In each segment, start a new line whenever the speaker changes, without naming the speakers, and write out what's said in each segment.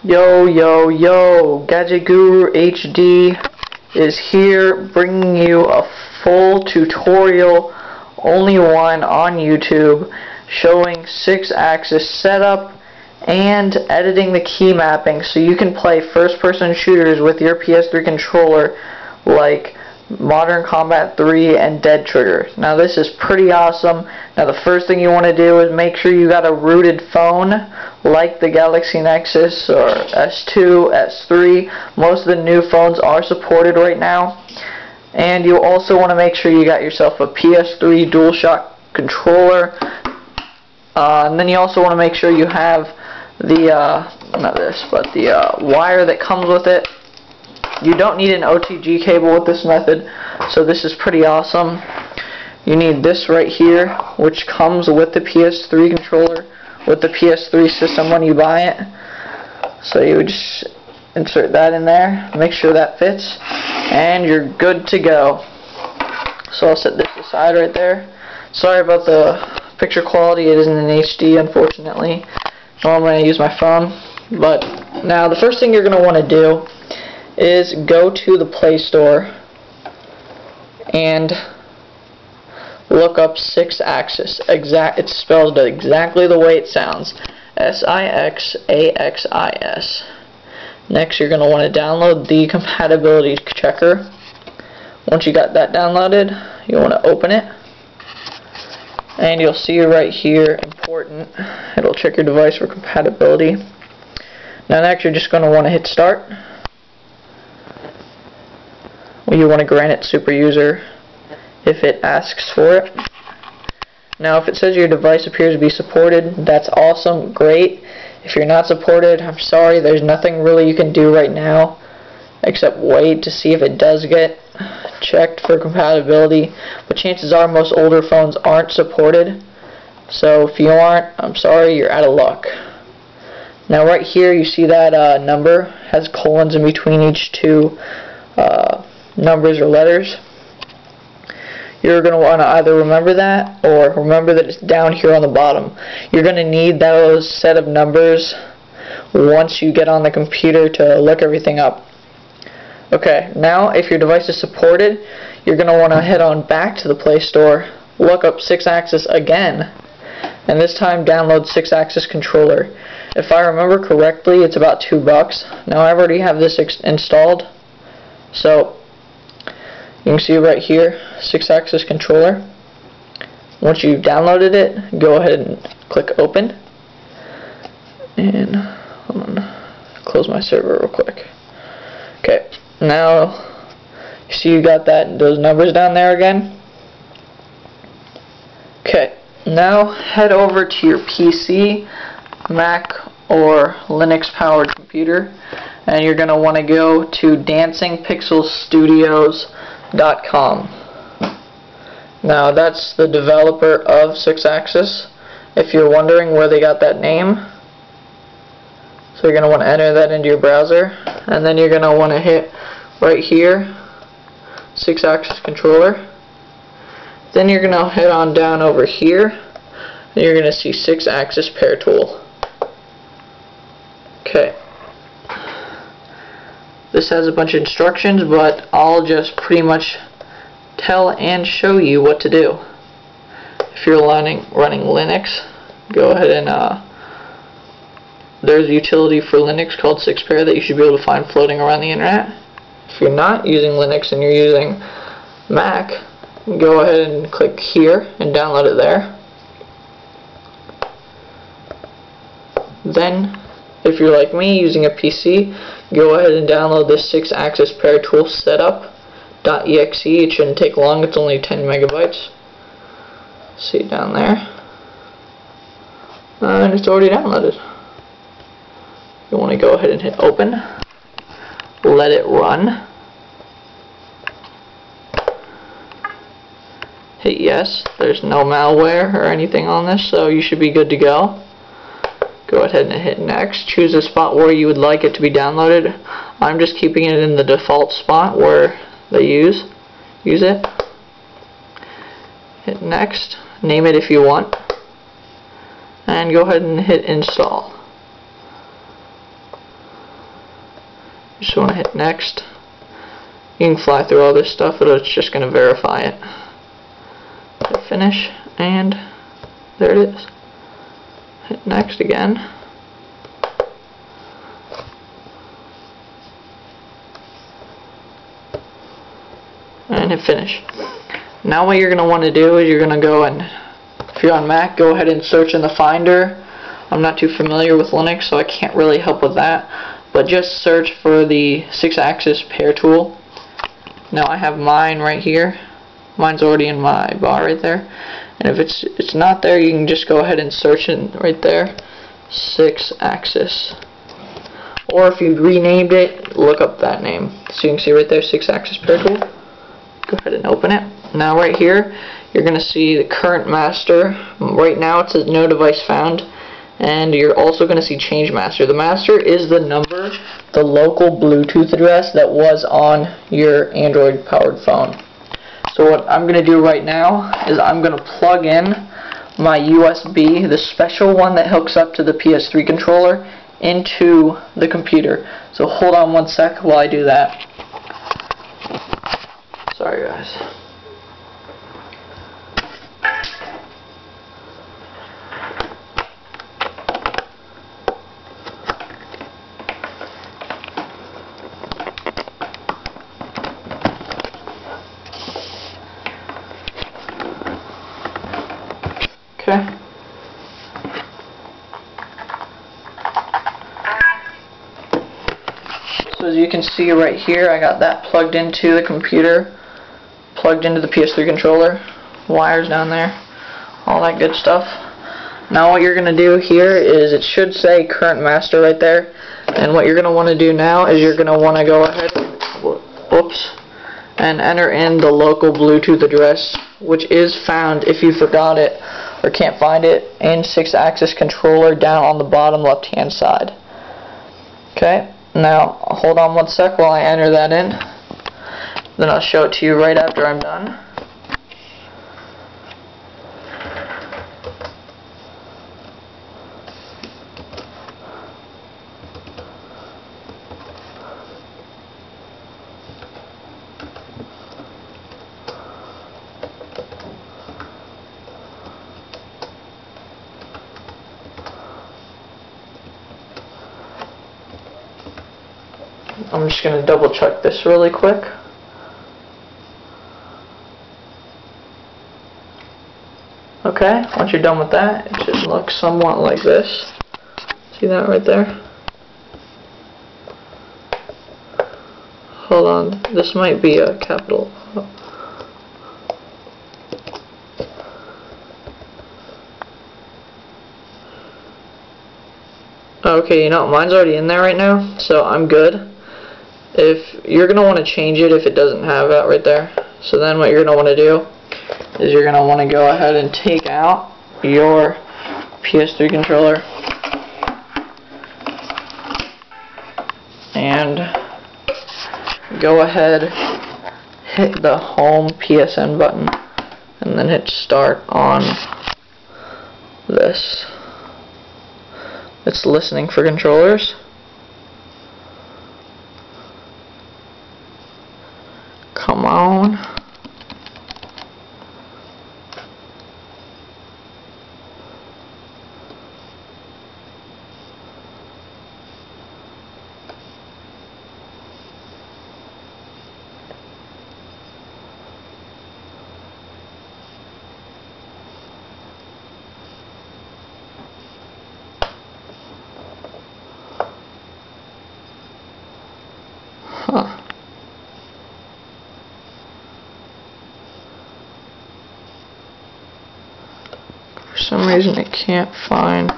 Yo, yo, yo, Gadget Guru HD is here bringing you a full tutorial, only one on YouTube, showing Sixaxis setup and editing the key mapping so you can play first-person shooters with your PS3 controller like Modern Combat 3 and Dead Trigger. Now this is pretty awesome. Now the first thing you want to do is make sure you got a rooted phone like the Galaxy Nexus or S2, S3. Most of the new phones are supported right now. And you also want to make sure you got yourself a PS3 DualShock controller. And then you also want to make sure you have the wire that comes with it. You don't need an OTG cable with this method, so this is pretty awesome. You need this right here, which comes with the PS3 controller, with the PS3 system when you buy it. So you would just insert that in there, make sure that fits, and you're good to go. So I'll set this aside right there. Sorry about the picture quality, it isn't in HD unfortunately. Normally I use my phone. But now the first thing you're going to want to do is go to the Play Store and look up Sixaxis. It's spelled exactly the way it sounds. S-I-X-A-X-I-S. Next you're going to want to download the Compatibility Checker. Once you got that downloaded, you want to open it. And you'll see right here, important. It'll check your device for compatibility. Now next you're just going to want to hit start. You want to grant it super user if it asks for it. Now if it says your device appears to be supported, that's awesome, great. If you're not supported, I'm sorry, there's nothing really you can do right now except wait to see if it does get checked for compatibility, but chances are most older phones aren't supported, so if you aren't, I'm sorry, you're out of luck. Now right here you see that number has colons in between each two numbers or letters. You're going to want to either remember that or remember that it's down here on the bottom. You're going to need those set of numbers once you get on the computer to look everything up. Okay, now if your device is supported, you're going to want to head on back to the Play Store, look up Sixaxis again, and this time download Sixaxis controller. If I remember correctly, it's about $2. Now I already have this installed, so you can see right here, Sixaxis controller. Once you've downloaded it, go ahead and click open. And hold on, close my server real quick. Okay, now you see you got those numbers down there again. Okay, now head over to your PC, Mac, or Linux powered computer, and you're going to want to go to dancingpixelstudios.com. Now that's the developer of Sixaxis, if you're wondering where they got that name. So you're going to want to enter that into your browser, and then you're going to want to hit right here, Sixaxis controller. Then you're going to head on down over here, and you're going to see Sixaxis pair tool. Okay. This has a bunch of instructions, but I'll just pretty much tell and show you what to do. If you're running Linux, go ahead and there's a utility for Linux called Sixpair that you should be able to find floating around the internet. If you're not using Linux and you're using Mac, go ahead and click here and download it there. Then, if you're like me using a PC, go ahead and download this Sixaxis pair tool setup.exe. It shouldn't take long, it's only 10 megabytes. See it down there. And it's already downloaded. You want to go ahead and hit open. Let it run. Hit yes. There's no malware or anything on this, so you should be good to go. Go ahead and hit next. Choose a spot where you would like it to be downloaded. I'm just keeping it in the default spot where they use it. Hit next. Name it if you want. And go ahead and hit install. Just want to hit next. You can fly through all this stuff, but it's just going to verify it. Hit finish, and there it is. Hit next again. And hit finish. Now what you're going to want to do is you're going to go and, if you're on Mac, go ahead and search in the Finder. I'm not too familiar with Linux, so I can't really help with that. But just search for the Sixaxis pair tool. Now I have mine right here. Mine's already in my bar right there. And if it's not there, you can just go ahead and search it right there. Sixaxis. Or if you renamed it, look up that name. So you can see right there, Sixaxis pair tool. Go ahead and open it. Now right here, you're going to see the current master. Right now it says no device found. And you're also going to see change master. The master is the number, the local Bluetooth address that was on your Android powered phone. So what I'm going to do right now is I'm going to plug in my USB, the special one that hooks up to the PS3 controller, into the computer. So hold on one sec while I do that. Sorry guys. Okay. So as you can see right here, I got that plugged into the computer, plugged into the PS3 controller, wires down there, all that good stuff. Now what you're going to do here is, it should say current master right there, and what you're going to want to do now is you're going to want to go ahead and enter in the local Bluetooth address, which is found, if you forgot it or can't find it, in Sixaxis controller down on the bottom left hand side. Okay, now hold on one sec while I enter that in, then I'll show it to you right after I'm done. I'm just going to double check this really quick. Okay, once you're done with that, it should look somewhat like this. See that right there? Hold on, this might be a capital. Okay, you know, mine's already in there right now, so I'm good. If you're going to want to change it if it doesn't have that right there. So then what you're going to want to do is you're going to want to go ahead and take out your PS3 controller and go ahead, hit the home PSN button and then hit start on this. It's listening for controllers. Come on. Huh. For some reason it can't find.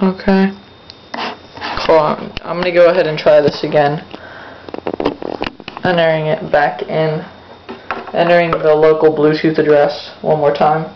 Okay. Hold on. I'm going to go ahead and try this again. Entering it back in. Entering the local Bluetooth address one more time.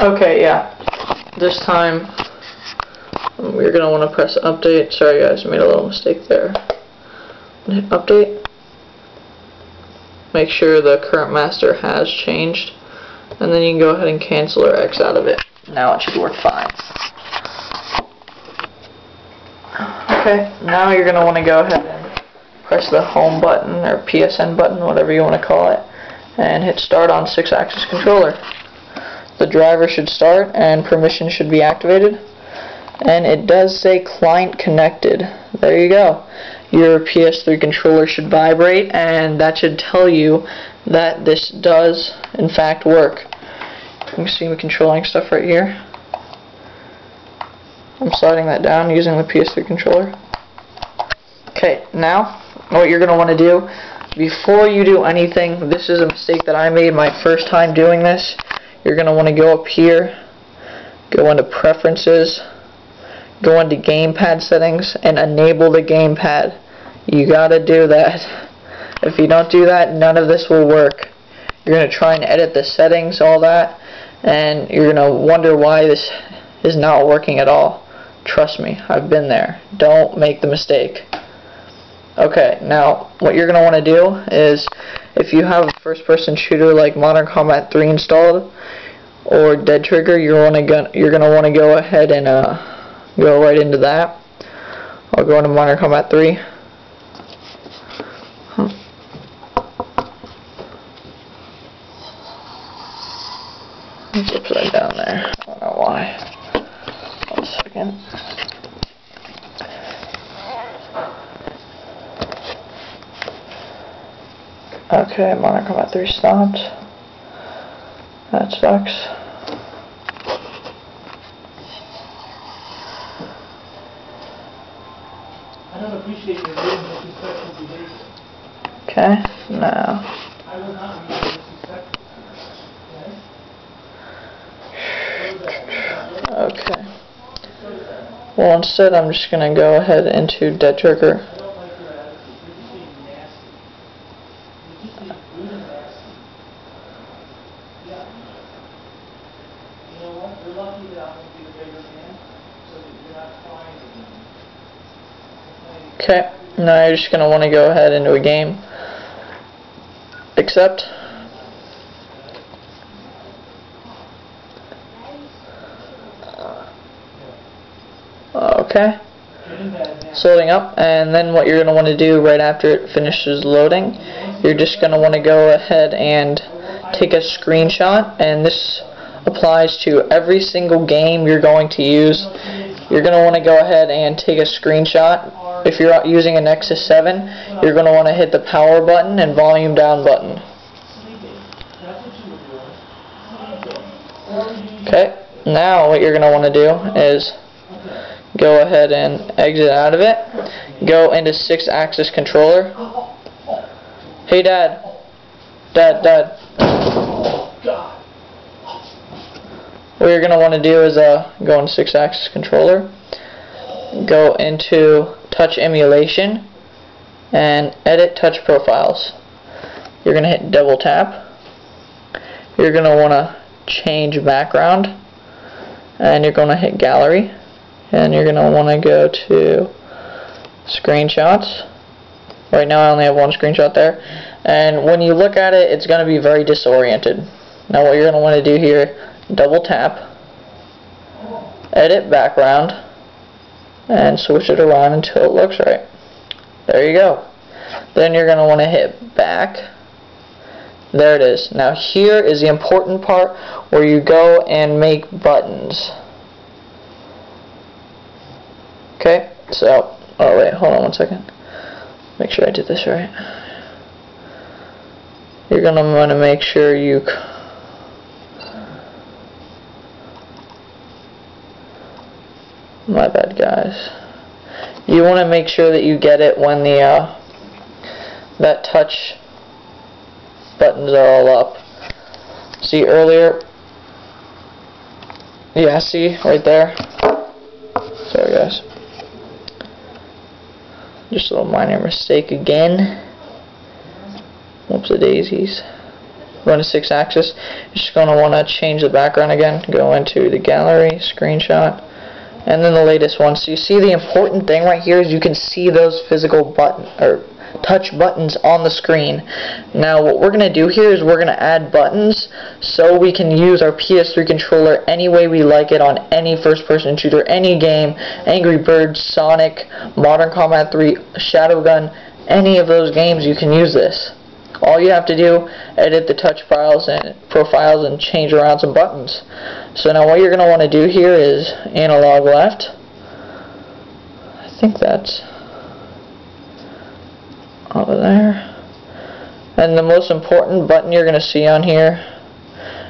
Okay, yeah. This time we're going to want to press update. Sorry guys, I made a little mistake there. Hit update. Make sure the current master has changed. And then you can go ahead and cancel or X out of it. Now it should work fine. Okay, now you're going to want to go ahead and press the home button or PSN button, whatever you want to call it, and hit start on Sixaxis controller. The driver should start and permissions should be activated. And it does say client connected. There you go. Your PS3 controller should vibrate, and that should tell you that this does in fact work. You can see me controlling stuff right here. I'm sliding that down using the PS3 controller. Okay, now what you're going to want to do before you do anything, this is a mistake that I made my first time doing this. You're going to want to go up here, go into preferences, go into Gamepad Settings, and enable the gamepad. You gotta do that. If you don't do that, none of this will work. You're gonna try and edit the settings, all that, and you're gonna wonder why this is not working at all. Trust me, I've been there. Don't make the mistake. Okay, now what you're gonna want to do is, if you have a first-person shooter like Modern Combat 3 installed or Dead Trigger, you're gonna want to go ahead and go right into that. I'll go into Modern Combat 3. It's upside down there. I don't know why. 1 second. Okay, Modern Combat 3 stopped. That sucks.
I don't appreciate your rude, disrespectful behavior.
Okay, now.
I will not be disrespectful.
Okay. Well, instead, I'm just gonna go ahead into Dead Trigger.
I don't like your attitude. You're just being nasty. You're just being rude and nasty. Yeah. You know what? You're lucky that I'm going to be the bigger man, so that you're not crying again.
Okay, now you're just going to want to go ahead into a game. Accept. Okay. It's loading up, and then what you're going to want to do right after it finishes loading, you're just going to want to go ahead and take a screenshot, and this applies to every single game you're going to use. You're going to want to go ahead and take a screenshot. If you're using a Nexus 7, you're going to want to hit the power button and volume down button. Okay, now what you're going to want to do is go ahead and exit out of it. Go into Sixaxis controller. Hey Dad. Dad. What you're going to want to do is go into Sixaxis controller. Go into touch emulation and edit touch profiles. You're going to hit double tap. You're going to want to change background, and you're going to hit gallery, and you're going to want to go to screenshots. Right now I only have one screenshot there, and when you look at it, it's going to be very disoriented. Now what you're going to want to do here, double tap, edit background, and switch it around until it looks right. There you go. Then you're going to want to hit back. There it is. Now here is the important part where you go and make buttons. Okay, so, oh wait, hold on 1 second. Make sure I did this right. You're going to want to make sure you my bad guys. You want to make sure that you get it when the that touch buttons are all up. See earlier? Yeah, see right there? Sorry guys. Just a little minor mistake again. Whoops a daisies. Go into Sixaxis. You're just going to want to change the background again. Go into the gallery, screenshot, and then the latest one. So you see the important thing right here is you can see those physical button or touch buttons on the screen. Now what we're going to do here is we're going to add buttons so we can use our PS3 controller any way we like it on any first-person shooter, any game, Angry Birds, Sonic, Modern Combat 3, Shadowgun, any of those games you can use this. All you have to do, edit the touch files and profiles and change around some buttons. So now what you're going to want to do here is analog left. I think that's over there. And the most important button you're going to see on here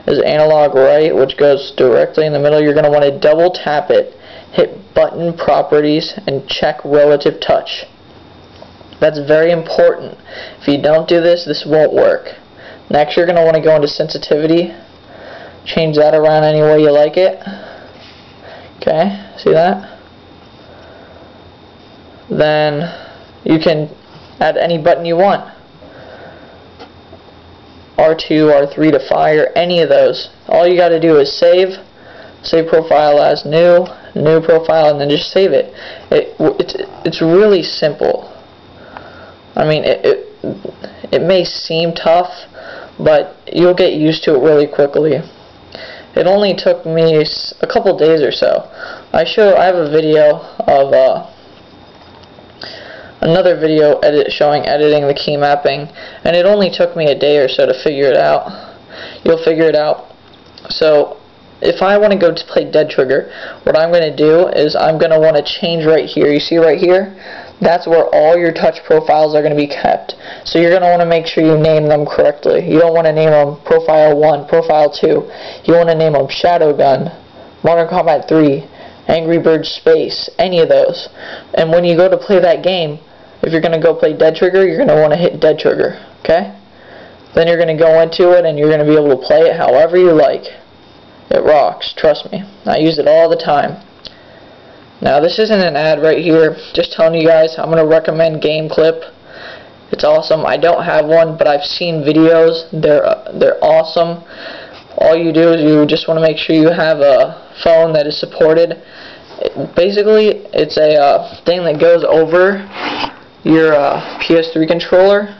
is analog right, which goes directly in the middle. You're going to want to double tap it, hit button properties, and check relative touch. That's very important. If you don't do this, this won't work. Next, you're going to want to go into sensitivity, change that around any way you like it. Okay, see that? Then you can add any button you want. R2, R3 to fire, any of those. All you got to do is save profile as new profile, and then just save it. It's really simple. I mean, it may seem tough, but you'll get used to it really quickly. It only took me a couple days or so. I have a video of another video showing editing the key mapping, and it only took me a day or so to figure it out. You'll figure it out. So if I want to go to play Dead Trigger, what I'm going to do is I'm going to want to change right here. You see right here? That's where all your touch profiles are going to be kept. So you're going to want to make sure you name them correctly. You don't want to name them Profile 1, Profile 2. You want to name them Shadowgun, Modern Combat 3, Angry Birds Space, any of those. And when you go to play that game, if you're going to go play Dead Trigger, you're going to want to hit Dead Trigger, okay? Then you're going to go into it and you're going to be able to play it however you like. It rocks, trust me. I use it all the time. Now this isn't an ad right here, just telling you guys I'm going to recommend Game Clip. It's awesome. I don't have one, but I've seen videos. They're awesome. All you do is you just want to make sure you have a phone that is supported. Basically, it's a thing that goes over your PS3 controller,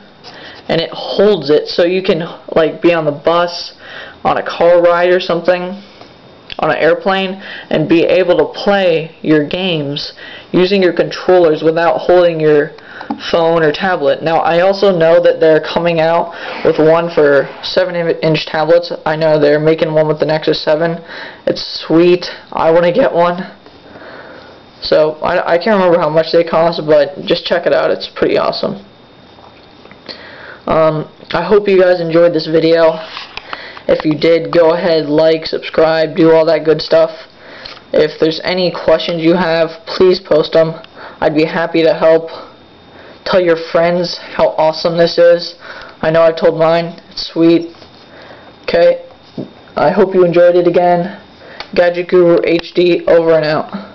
and it holds it so you can like be on the bus, on a car ride or something, on an airplane, and be able to play your games using your controllers without holding your phone or tablet. Now I also know that they're coming out with one for 7-inch tablets. I know they're making one with the Nexus 7. It's sweet. I want to get one. So I can't remember how much they cost, but just check it out. It's pretty awesome. I hope you guys enjoyed this video. If you did, go ahead, like, subscribe, do all that good stuff. If there's any questions you have, please post them. I'd be happy to help. Tell your friends how awesome this is. I know I've told mine. It's sweet. Okay. I hope you enjoyed it again. Gadget Guru HD, over and out.